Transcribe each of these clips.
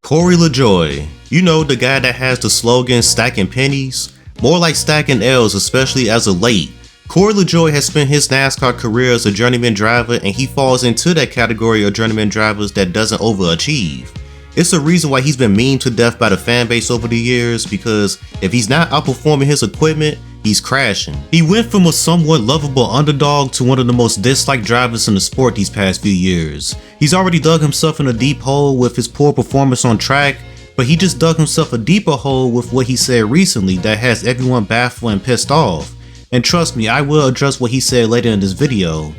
Corey LaJoie, you know, the guy that has the slogan stacking pennies? More like stacking L's, especially as of late. Corey LaJoie has spent his NASCAR career as a journeyman driver, and he falls into that category of journeyman drivers that doesn't overachieve. It's a reason why he's been memed to death by the fan base over the years, because if he's not outperforming his equipment, he's crashing. He went from a somewhat lovable underdog to one of the most disliked drivers in the sport these past few years. He's already dug himself in a deep hole with his poor performance on track, but he just dug himself a deeper hole with what he said recently that has everyone baffled and pissed off. And trust me, I will address what he said later in this video.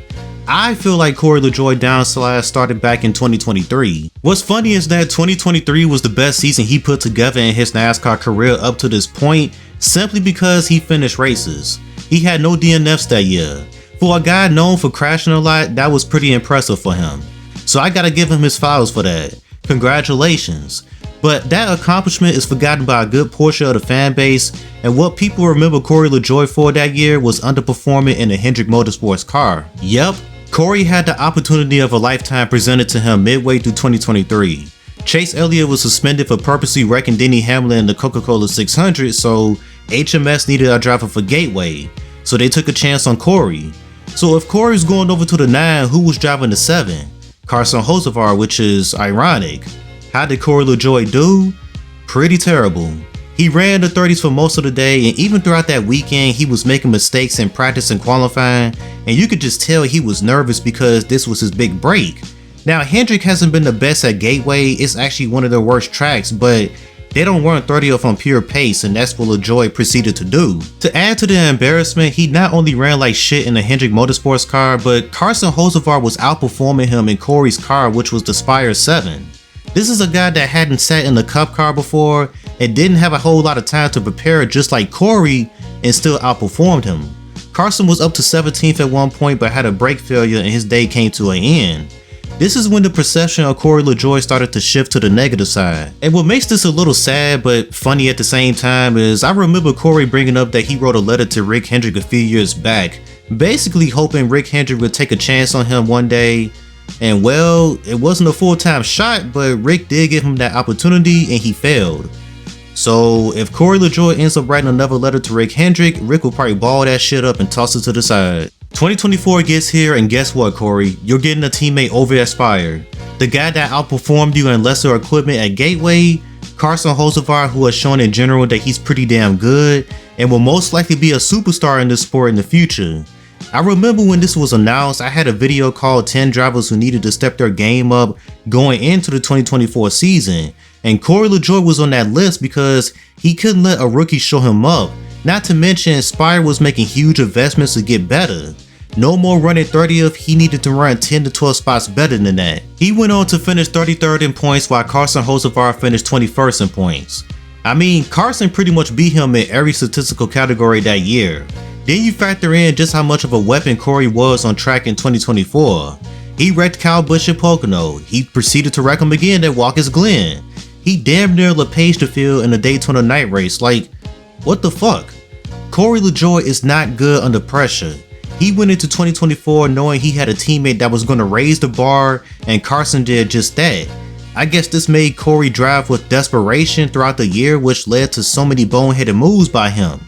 I feel like Corey LaJoie downslide started back in 2023. What's funny is that 2023 was the best season he put together in his NASCAR career up to this point, simply because he finished races. He had no DNFs that year. For a guy known for crashing a lot, that was pretty impressive for him. So I gotta give him his flowers for that. Congratulations. But that accomplishment is forgotten by a good portion of the fan base, and what people remember Corey LaJoie for that year was underperforming in the Hendrick Motorsports car. Yep, Corey had the opportunity of a lifetime presented to him midway through 2023. Chase Elliott was suspended for purposely wrecking Denny Hamlin in the Coca-Cola 600, so HMS needed a driver for Gateway, so they took a chance on Corey. So if Corey's going over to the 9, who was driving the 7? Carson Hocevar, which is ironic. How did Corey LaJoie do? Pretty terrible. He ran the 30s for most of the day, and even throughout that weekend he was making mistakes in practice and qualifying, and you could just tell he was nervous because this was his big break. Now Hendrick hasn't been the best at Gateway, it's actually one of their worst tracks, but they don't run 30th on pure pace, and that's what LaJoie proceeded to do. To add to the embarrassment, he not only ran like shit in the Hendrick Motorsports car, but Carson Hocevar was outperforming him in Corey's car, which was the Spire 7. This is a guy that hadn't sat in the Cup car before and didn't have a whole lot of time to prepare, just like Corey, and still outperformed him. Carson was up to 17th at one point but had a brake failure and his day came to an end. This is when the perception of Corey LaJoie started to shift to the negative side. And what makes this a little sad but funny at the same time is I remember Corey bringing up that he wrote a letter to Rick Hendrick a few years back, basically hoping Rick Hendrick would take a chance on him one day. And well, it wasn't a full-time shot, but Rick did give him that opportunity and he failed. So if Corey LaJoie ends up writing another letter to Rick Hendrick, Rick will probably ball that shit up and toss it to the side. 2024 gets here, and guess what, Corey? You're getting a teammate over at Spire. The guy that outperformed you in lesser equipment at Gateway, Carson Hocevar, who has shown in general that he's pretty damn good and will most likely be a superstar in this sport in the future. I remember when this was announced, I had a video called 10 drivers who needed to step their game up going into the 2024 season, and Corey LaJoie was on that list because he couldn't let a rookie show him up. Not to mention, Spire was making huge investments to get better. No more running 30th, he needed to run 10 to 12 spots better than that. He went on to finish 33rd in points while Carson Hocevar finished 21st in points. I mean, Carson pretty much beat him in every statistical category that year. Then you factor in just how much of a weapon Corey was on track in 2024. He wrecked Kyle Busch at Pocono. He proceeded to wreck him again at Watkins Glen. He damn near LePage the field in the Daytona night race. Like, what the fuck? Corey LaJoie is not good under pressure. He went into 2024 knowing he had a teammate that was going to raise the bar, and Carson did just that. I guess this made Corey drive with desperation throughout the year, which led to so many boneheaded moves by him.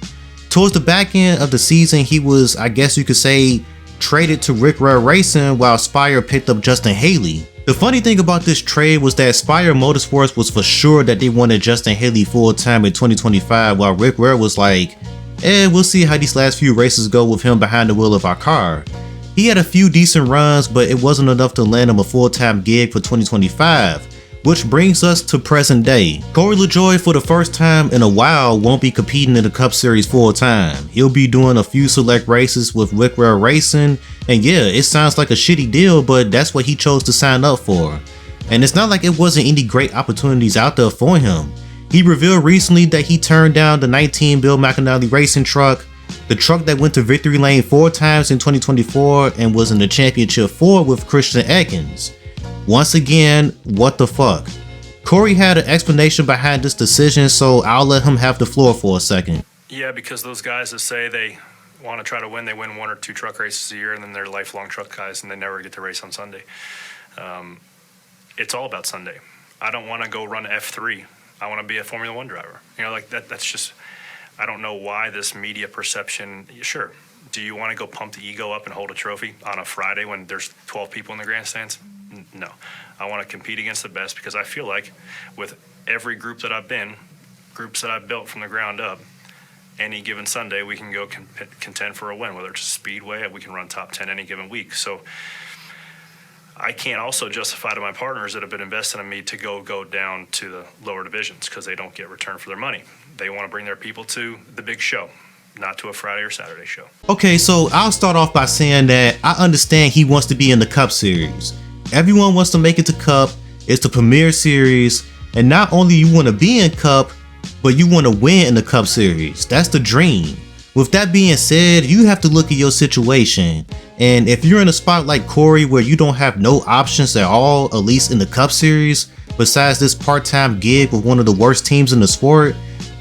Towards the back end of the season, he was, I guess you could say, traded to Rick Rudd Racing while Spire picked up Justin Haley. The funny thing about this trade was that Spire Motorsports was for sure that they wanted Justin Haley full time in 2025, while Rick Rudd was like, we'll see how these last few races go with him behind the wheel of our car. He had a few decent runs, but it wasn't enough to land him a full-time gig for 2025. Which brings us to present day. Corey LaJoie, for the first time in a while, won't be competing in the Cup Series full time. He'll be doing a few select races with Rick Rudd Racing, and yeah, it sounds like a shitty deal, but that's what he chose to sign up for. And it's not like it wasn't any great opportunities out there for him. He revealed recently that he turned down the 19 Bill McAnally racing truck, the truck that went to victory lane 4 times in 2024 and was in the championship 4 with Christian Ekins. Once again, what the fuck? Corey had an explanation behind this decision, so I'll let him have the floor for a second. Yeah, because those guys that say they want to try to win, they win 1 or 2 truck races a year, and then they're lifelong truck guys, and they never get to race on Sunday. It's all about Sunday. I don't want to go run F3. I want to be a Formula One driver. You know, like that's just, I don't know why this media perception. Sure. Do you want to go pump the ego up and hold a trophy on a Friday when there's 12 people in the grandstands? No. I want to compete against the best because I feel like with every group that I've been, groups that I've built from the ground up, any given Sunday we can go contend for a win, whether it's a speedway, we can run top 10 any given week. So I can't also justify to my partners that have been invested in me to go down to the lower divisions because they don't get return for their money. They want to bring their people to the big show, not to a Friday or Saturday show. Okay, so I'll start off by saying that I understand he wants to be in the Cup Series. Everyone wants to make it to Cup. It's the premier series, and not only you want to be in Cup, but you want to win in the Cup Series. That's the dream. With that being said, you have to look at your situation, and if you're in a spot like Corey where you don't have no options at all, at least in the Cup Series, besides this part-time gig with one of the worst teams in the sport,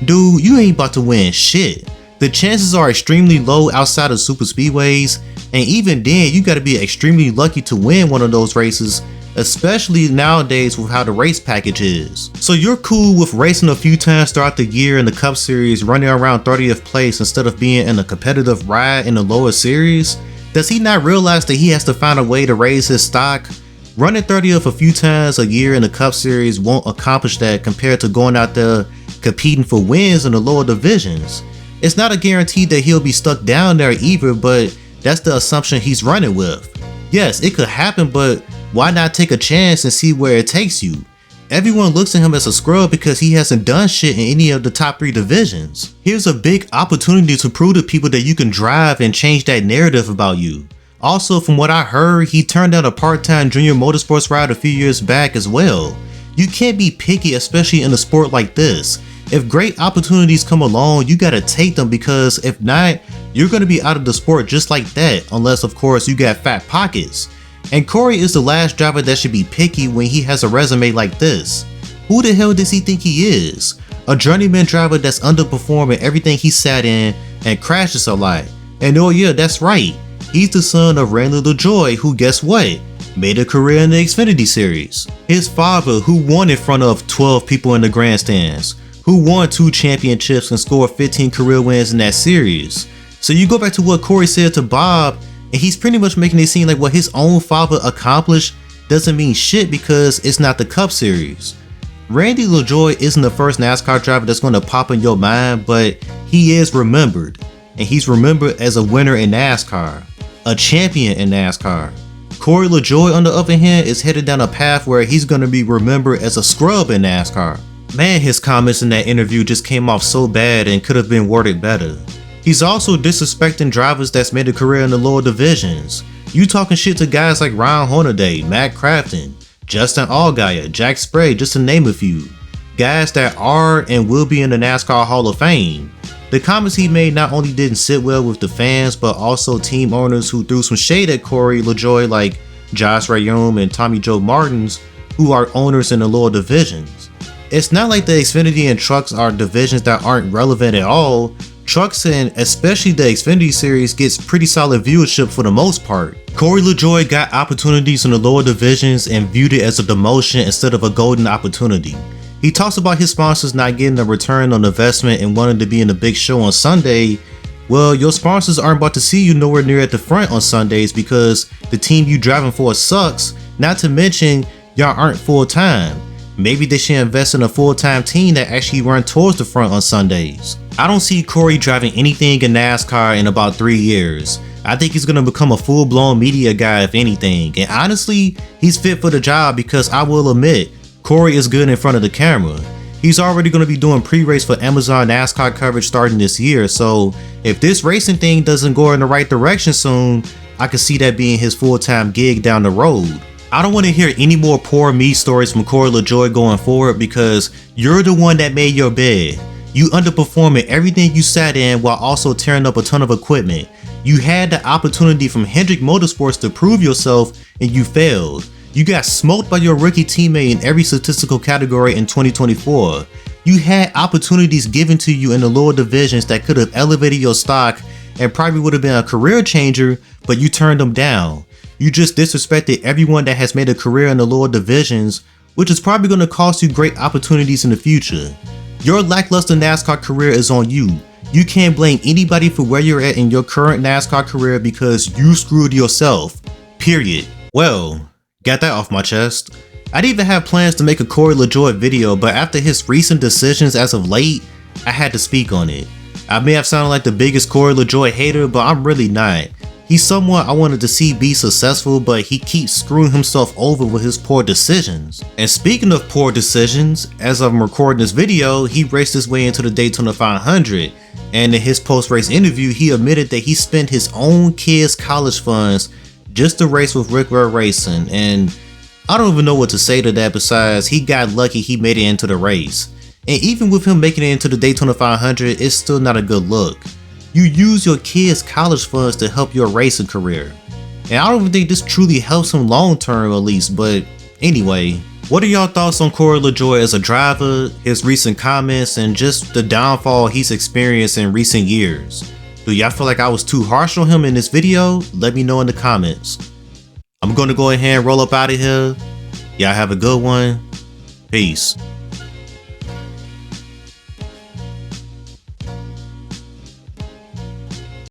dude, you ain't about to win shit. The chances are extremely low outside of super speedways, and even then you gotta be extremely lucky to win one of those races, especially nowadays with how the race package is. So you're cool with racing a few times throughout the year in the Cup Series, running around 30th place instead of being in a competitive ride in the lower series? Does he not realize that he has to find a way to raise his stock? Running 30th a few times a year in the Cup Series won't accomplish that compared to going out there competing for wins in the lower divisions. It's not a guarantee that he'll be stuck down there either, but that's the assumption he's running with. Yes, it could happen, but why not take a chance and see where it takes you? Everyone looks at him as a scrub because he hasn't done shit in any of the top 3 divisions. Here's a big opportunity to prove to people that you can drive and change that narrative about you. Also, from what I heard, he turned down a part-time junior motorsports ride a few years back as well. You can't be picky, especially in a sport like this. If great opportunities come along, you gotta take them, because if not, you're gonna be out of the sport just like that, unless of course you got fat pockets. And Corey is the last driver that should be picky when he has a resume like this. Who the hell does he think he is? A journeyman driver that's underperforming everything he sat in and crashes a lot. And oh yeah, that's right, he's the son of Corey LaJoie, who, guess what, made a career in the Xfinity series. His father, who won in front of 12 people in the grandstands, who won 2 championships and scored 15 career wins in that series. So you go back to what Corey said to Bob, and he's pretty much making it seem like what his own father accomplished doesn't mean shit because it's not the Cup Series. Randy LaJoie isn't the first NASCAR driver that's going to pop in your mind, but he is remembered. And he's remembered as a winner in NASCAR, a champion in NASCAR. Corey LaJoie, on the other hand, is headed down a path where he's going to be remembered as a scrub in NASCAR. Man, his comments in that interview just came off so bad and could have been worded better. He's also disrespecting drivers that's made a career in the lower divisions. You talking shit to guys like Ryan Hornaday, Matt Crafton, Justin Allgaier, Jack Spray, just to name a few. Guys that are and will be in the NASCAR Hall of Fame. The comments he made not only didn't sit well with the fans, but also team owners who threw some shade at Corey LaJoie, like Josh Rayom and Tommy Joe Martins, who are owners in the lower divisions. It's not like the Xfinity and trucks are divisions that aren't relevant at all. Trucks, and especially the Xfinity series, gets pretty solid viewership for the most part. Corey LaJoie got opportunities in the lower divisions and viewed it as a demotion instead of a golden opportunity. He talks about his sponsors not getting a return on investment and wanting to be in the big show on Sunday. Well, your sponsors aren't about to see you nowhere near at the front on Sundays because the team you driving for sucks, not to mention y'all aren't full time. Maybe they should invest in a full-time team that actually run towards the front on Sundays. I don't see Corey driving anything in NASCAR in about 3 years. I think he's going to become a full-blown media guy if anything, and honestly, he's fit for the job because I will admit, Corey is good in front of the camera. He's already going to be doing pre-race for Amazon NASCAR coverage starting this year, so if this racing thing doesn't go in the right direction soon, I could see that being his full-time gig down the road. I don't want to hear any more poor me stories from Corey LaJoie going forward because you're the one that made your bed. You underperforming everything you sat in while also tearing up a ton of equipment. You had the opportunity from Hendrick Motorsports to prove yourself and you failed. You got smoked by your rookie teammate in every statistical category in 2024. You had opportunities given to you in the lower divisions that could have elevated your stock and probably would have been a career changer, but you turned them down. You just disrespected everyone that has made a career in the lower divisions which is probably going to cost you great opportunities in the future. Your lackluster NASCAR career is on you. You can't blame anybody for where you're at in your current NASCAR career because you screwed yourself. Period. Well, got that off my chest. I didn't even have plans to make a Corey LaJoie video, but after his recent decisions as of late, I had to speak on it. I may have sounded like the biggest Corey LaJoie hater, but I'm really not. He's someone I wanted to see be successful, but he keeps screwing himself over with his poor decisions. And speaking of poor decisions, as I'm recording this video, he raced his way into the Daytona 500, and in his post-race interview, he admitted that he spent his own kids' college funds just to race with Rick Rudd Racing, and I don't even know what to say to that besides he got lucky he made it into the race. And even with him making it into the Daytona 500, it's still not a good look. You use your kids' college funds to help your racing career. And I don't even think this truly helps him long term at least, but anyway. What are y'all thoughts on Corey LaJoie as a driver, his recent comments, and just the downfall he's experienced in recent years? Do y'all feel like I was too harsh on him in this video? Let me know in the comments. I'm gonna go ahead and roll up out of here. Y'all have a good one. Peace.